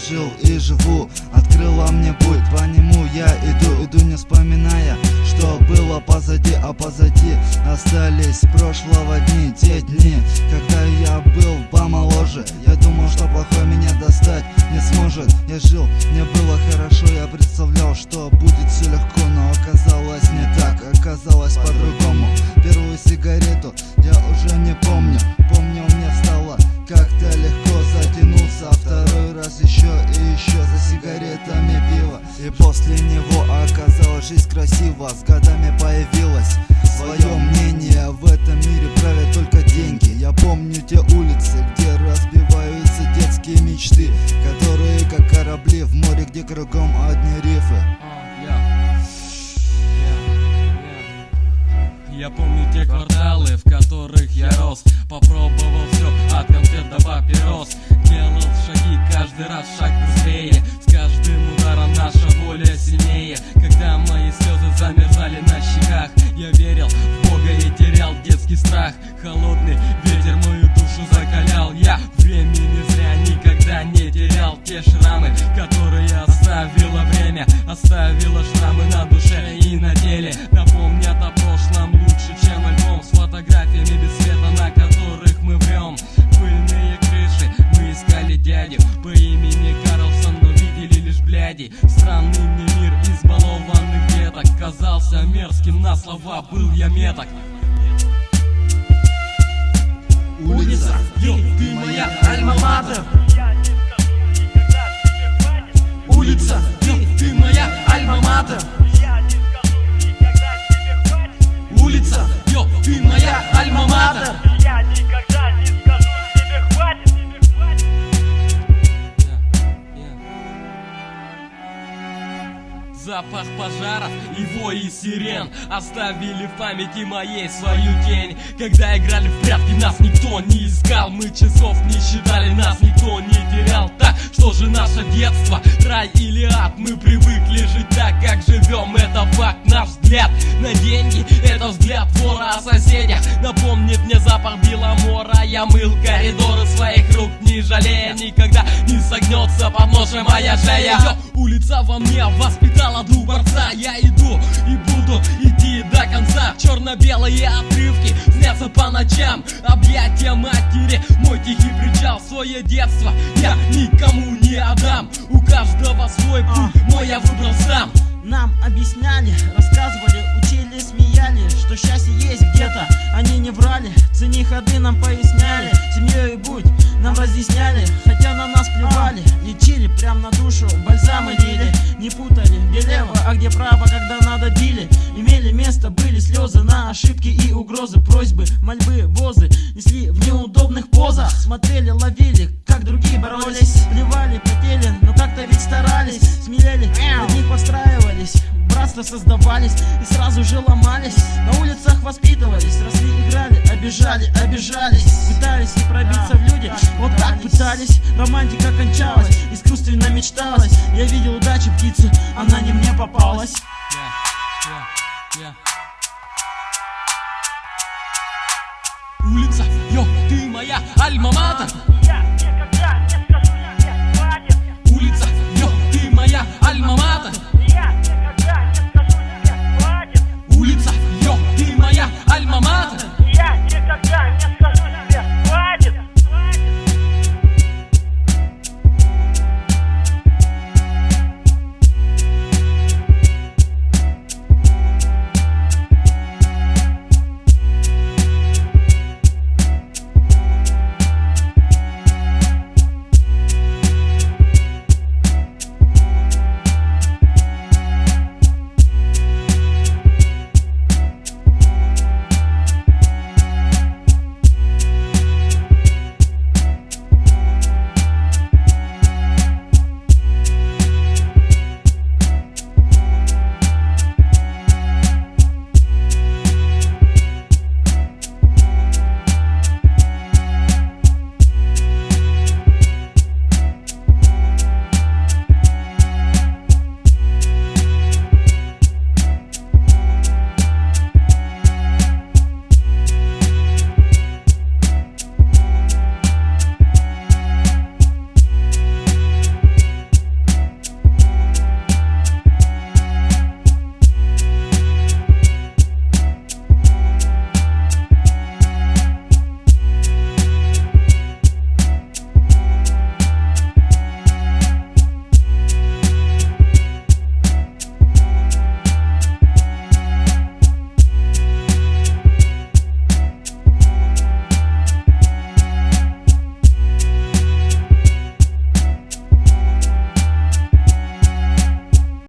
жил и живу, открыла мне путь, по нему я иду не вспоминая, что было позади, а позади остались прошлого дни, те дни, когда я был помоложе. Я думал, что плохой меня достать не сможет. Я жил, мне было хорошо, я представлял, что будет все легко, но оказалось не так, оказалось по-другому. Первую сигарету я уже не помню, мне стало как-то легко, затянулся второй раз еще и еще за сигаретами пива. И после него оказалась жизнь красива, с годами появилось свое мнение. В этом мире правят только деньги. Я помню те улицы, где разбиваются детские мечты, которые как корабли в море, где кругом одни рифы. Я помню те кварталы, в которых я рос, попробовал все, от конфет до папирос. Делал шаги, каждый раз шаг быстрее, с каждым ударом наша воля сильнее. Когда мои слезы замерзали на щеках, я верил в Бога и терял детский страх. Холодный ветер мою душу закалял, я времени зря никогда не терял. Те шрамы, которые оставило время, оставило шрамы на душе и на теле, напомнят о прошлом лучше, чем альбом с фотографиями без света, на которых мы врем. Пыльные крыши, мы искали дядю по имени Карлсон, но видели лишь бляди. Странный мне мир избалованных деток казался мерзким, на слова был я меток. Улица, ты моя альма-матер. Улица, ты моя альма-матер. Улица, ты моя альма-матер. Я никогда не скажу тебе хватит. Запах пожаров и вой сирен оставили в памяти моей свою тень. Когда играли в прятки, нас никто не искал, мы часов не считали, нас никто не терял. Так, что же наше детство, рай или ад? Мы привыкли жить так, как живем, это факт. Наш взгляд на деньги, это взгляд вора о соседях. Напомнит мне запах беломора. Я мыл коридоры своих рук, не жалея, никогда не согнется под ножем моя шея. Улица во мне воспитала дух борца. Я иду и буду идти до конца. Черно-белые отрывки снятся по ночам, объятия матери, мой тихий причал. Свое детство я никому не отдам, у каждого свой путь, мой я выбрал сам. Нам объясняли, рассказывали, учили, смеяли, что счастье есть где-то, они не врали. Цени ходы нам поясняли, семьей будь нам разъясняли, хотя на нас плевали. Лечили прям на душу, бальзамы лили, не путали, где лево, а где право, когда надо били. Имели место, были слезы на ошибки и угрозы, просьбы, мольбы, возы несли в неудобных позах. Смотрели, ловили, как другие боролись, плевали, потели, но как-то ведь старались. Смелели, одни подстраивались, братства создавались и сразу же ломались. На улицах воспитывались, росли, играли, обижали, обижались, пытались и пробиться в люди, вот так пытались. Романтика кончалась, искусственно мечталась. Я видел удачи птицу, она не мне попалась. Улица, ты моя альма-матер. Я никогда не скажу тебе хватит. Улица, ты моя альма-матер.